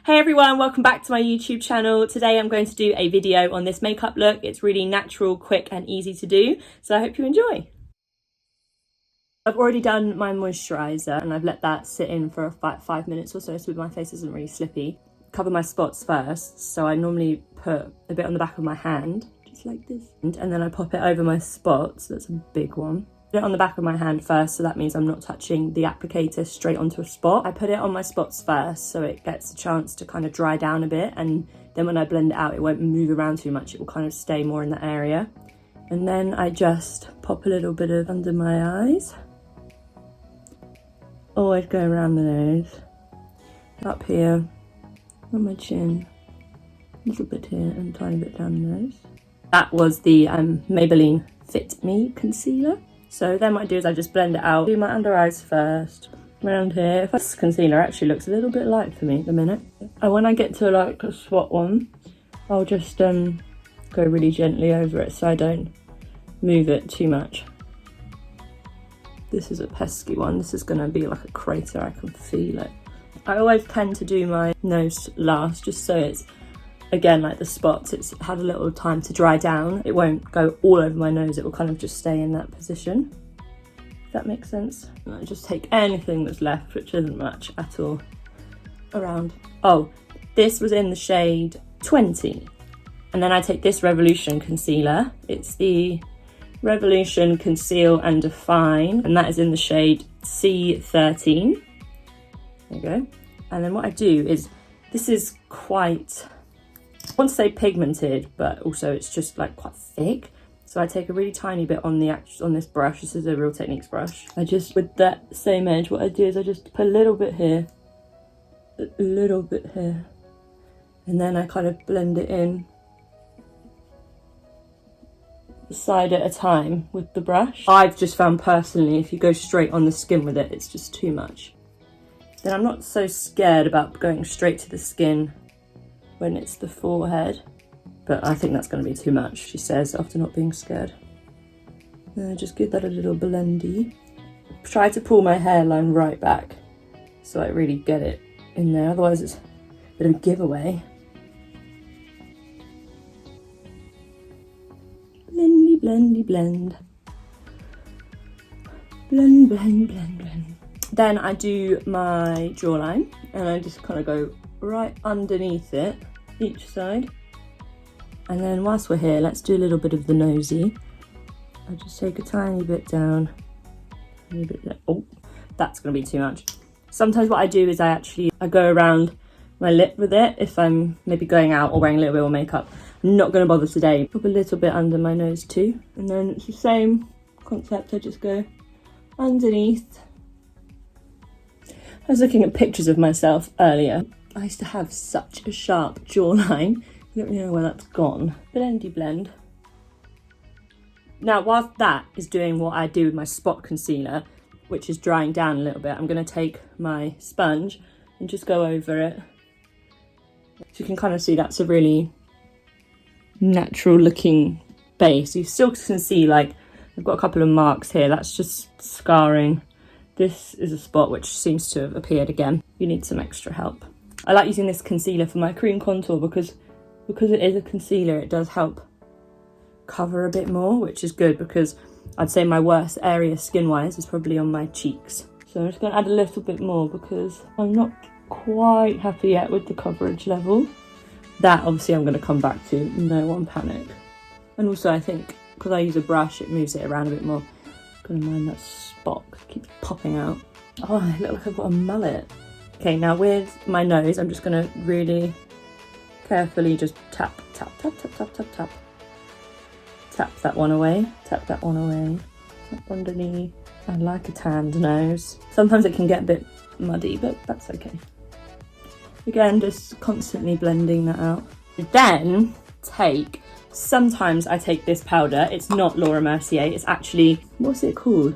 Hey everyone, welcome back to my YouTube channel. Today I'm going to do a video on this makeup look. It's really natural, quick and easy to do, so I hope you enjoy. I've already done my moisturiser and I've let that sit in for about 5 minutes or so my face isn't really slippy. Cover my spots first, so I normally put a bit on the back of my hand, just like this. And then I pop it over my spots, that's a big one. Put it on the back of my hand first, so that means I'm not touching the applicator straight onto a spot. I put it on my spots first so it gets a chance to kind of dry down a bit, and then when I blend it out it won't move around too much, it will kind of stay more in the area. And then I just pop a little bit of under my eyes. Always go around the nose, up here, on my chin, a little bit here and a tiny bit down the nose. That was the Maybelline Fit Me concealer. So then what I do is I just blend it out, do my under eyes first, around here. This concealer actually looks a little bit light for me at the minute. And when I get to like a spot one, I'll just go really gently over it so I don't move it too much. This is a pesky one, this is gonna be like a crater, I can feel it. I always tend to do my nose last, just so it's, again, like the spots, it's had a little time to dry down. It won't go all over my nose, it will kind of just stay in that position. If that makes sense. And I just take anything that's left, which isn't much at all, around. Oh, this was in the shade 20. And then I take this Revolution concealer. It's the Revolution Conceal and Define, and that is in the shade C13. There you go. And then what I do is, this is quite, I want to say pigmented, but also it's just like quite thick. So I take a really tiny bit on this brush. This is a Real Techniques brush. I just, with that same edge, what I do is I just put a little bit here, a little bit here, and then I kind of blend it in, a side at a time with the brush. I've just found personally, if you go straight on the skin with it, it's just too much. Then I'm not so scared about going straight to the skin when it's the forehead, but I think that's going to be too much, she says, after not being scared. Then I just give that a little blendy. Try to pull my hairline right back so I really get it in there, otherwise it's a bit of a giveaway. Blendy, blendy, blend. Blend, blend, blend, blend. Then I do my jawline and I just kind of go right underneath it, each side. And then whilst we're here, let's do a little bit of the nosy. I just take a tiny bit down, tiny bit there. Oh, that's gonna be too much. Sometimes what I do is I go around my lip with it if I'm maybe going out or wearing a little bit more makeup. I'm not gonna bother today. Pop a little bit under my nose too. And then it's the same concept, I just go underneath. I was looking at pictures of myself earlier. I used to have such a sharp jawline. I don't really know where that's gone. Blendy blend. Now, whilst that is doing what I do with my spot concealer, which is drying down a little bit, I'm gonna take my sponge and just go over it. So you can kind of see that's a really natural looking base. You still can see, like, I've got a couple of marks here. That's just scarring. This is a spot which seems to have appeared again. You need some extra help. I like using this concealer for my cream contour because it is a concealer, it does help cover a bit more, which is good because I'd say my worst area skin-wise is probably on my cheeks. So I'm just going to add a little bit more because I'm not quite happy yet with the coverage level. That obviously I'm going to come back to, no one panic. And also I think because I use a brush, it moves it around a bit more. Gonna mind that spot, it keeps popping out. Oh, I look like I've got a mullet. Okay, now with my nose, I'm just gonna really carefully just tap, tap, tap, tap, tap, tap, tap. Tap that one away, tap that one away, tap underneath. I like a tanned nose. Sometimes it can get a bit muddy, but that's okay. Again, just constantly blending that out. Then sometimes I take this powder. It's not Laura Mercier, it's actually, what's it called?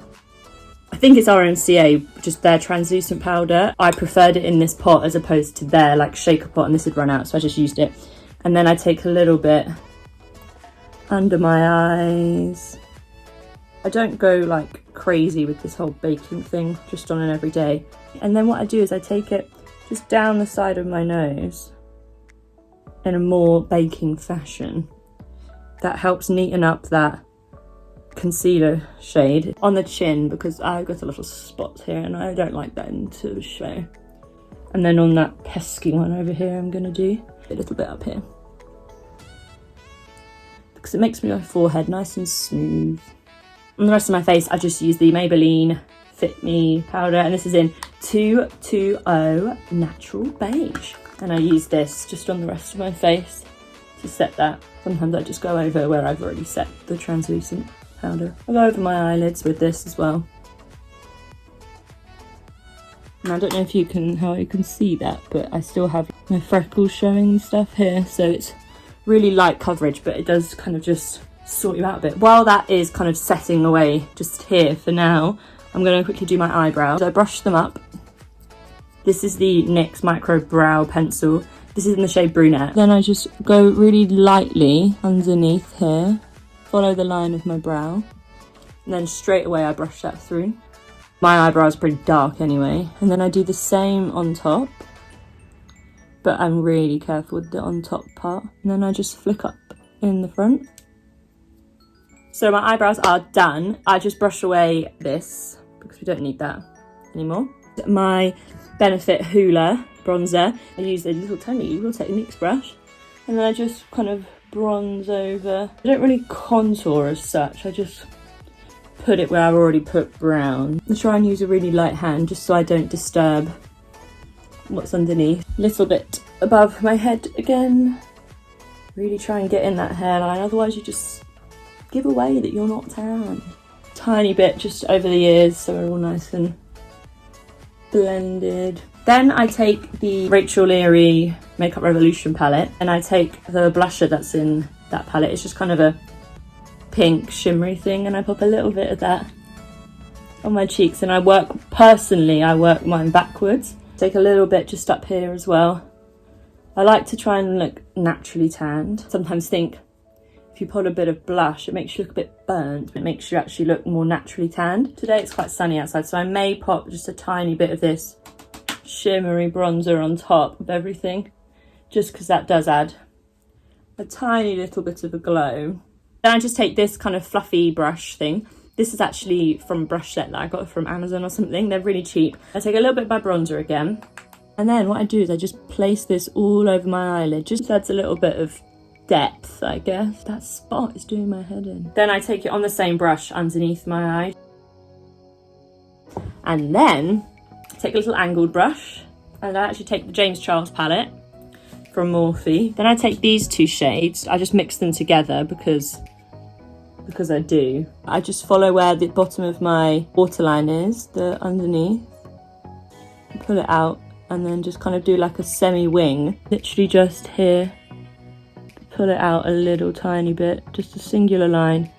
I think it's RCMA, just their translucent powder. I preferred it in this pot as opposed to their like shaker pot, and this had run out, so I just used it. And then I take a little bit under my eyes. I don't go like crazy with this whole baking thing, just on an everyday. And then what I do is I take it just down the side of my nose in a more baking fashion. That helps neaten up that concealer shade on the chin, because I've got a little spot here and I don't like that to show. And then on that pesky one over here, I'm gonna do a little bit up here, because it makes my forehead nice and smooth. On the rest of my face, I just use the Maybelline Fit Me powder, and this is in 220 Natural Beige. And I use this just on the rest of my face to set that. Sometimes I just go over where I've already set the translucent powder. I'll go over my eyelids with this as well. And I don't know if you can, how you can see that, but I still have my freckles showing and stuff here, so it's really light coverage, but it does kind of just sort you out a bit. While that is kind of setting away just here for now, I'm going to quickly do my eyebrows. I brush them up. This is the NYX Micro Brow Pencil. This is in the shade Brunette. Then I just go really lightly underneath here, follow the line of my brow, and then straight away I brush that through. My eyebrow is pretty dark anyway. And then I do the same on top, but I'm really careful with the on top part. And then I just flick up in the front. So my eyebrows are done. I just brush away this because we don't need that anymore. My Benefit Hula bronzer, I use a little tiny Google Techniques brush, and then I just kind of bronze over. I don't really contour as such, I just put it where I've already put brown. I try and use a really light hand just so I don't disturb what's underneath. A little bit above my head again. Really try and get in that hairline, otherwise you just give away that you're not tan. Tiny bit just over the ears so we're all nice and blended. Then I take the Rachel Leary Makeup Revolution palette, and I take the blusher that's in that palette. It's just kind of a pink shimmery thing, and I pop a little bit of that on my cheeks, and I work mine backwards. Take a little bit just up here as well. I like to try and look naturally tanned. Sometimes think if you put a bit of blush, it makes you look a bit burnt. It makes you actually look more naturally tanned. Today it's quite sunny outside, so I may pop just a tiny bit of this shimmery bronzer on top of everything, just because that does add a tiny little bit of a glow. Then I just take this kind of fluffy brush thing. This is actually from a brush set that I got from Amazon or something. They're really cheap. I take a little bit of my bronzer again, and then what I do is I just place this all over my eyelid. Just adds a little bit of depth, I guess. That spot is doing my head in. Then I take it on the same brush underneath my eye, and then take a little angled brush, and I actually take the James Charles palette from Morphe. Then I take these two shades, I just mix them together because I do. I just follow where the bottom of my waterline is, the underneath, pull it out, and then just kind of do like a semi-wing, literally just here, pull it out a little tiny bit, just a singular line,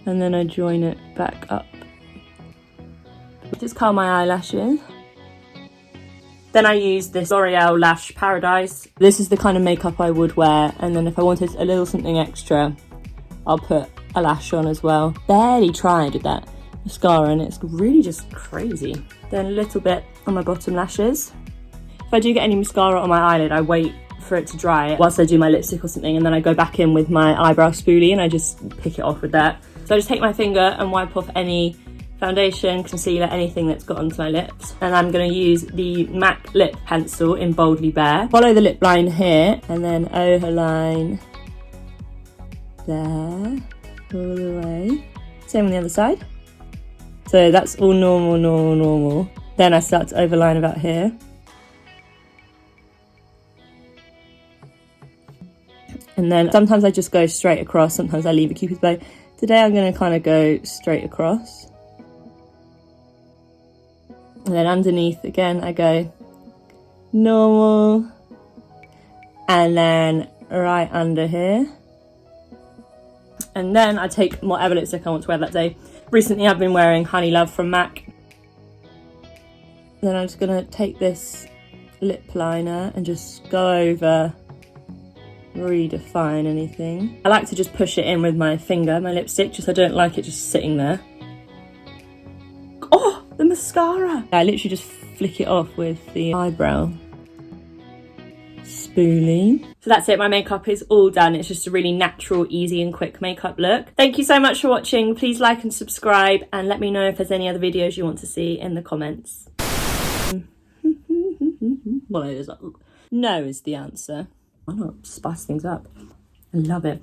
and then I join it back up. Just curl my eyelashes. Then I use this L'Oreal Lash Paradise. This is the kind of makeup I would wear, and then if I wanted a little something extra, I'll put a lash on as well. Barely tried with that mascara, and it's really just crazy. Then a little bit on my bottom lashes. If I do get any mascara on my eyelid, I wait for it to dry whilst I do my lipstick or something, and then I go back in with my eyebrow spoolie and I just pick it off with that. So I just take my finger and wipe off any foundation, concealer, anything that's got onto my lips. And I'm going to use the MAC lip pencil in Boldly Bare. Follow the lip line here, and then overline there, all the way. Same on the other side. So that's all normal, normal, normal. Then I start to overline about here. And then sometimes I just go straight across, sometimes I leave a cupid's bow. Today I'm going to kind of go straight across. And then underneath again I go normal, and then right under here. And then I take whatever lipstick I want to wear that day. Recently I've been wearing Honey Love from MAC. Then I'm just going to take this lip liner and just go over, redefine anything. I like to just push it in with my finger, my lipstick, just I don't like it just sitting there. Oh, the mascara! I literally just flick it off with the eyebrow spoolie. So that's it, my makeup is all done. It's just a really natural, easy and quick makeup look. Thank you so much for watching. Please like and subscribe and let me know if there's any other videos you want to see in the comments. Well, it is no is the answer. Why not spice things up? I love it.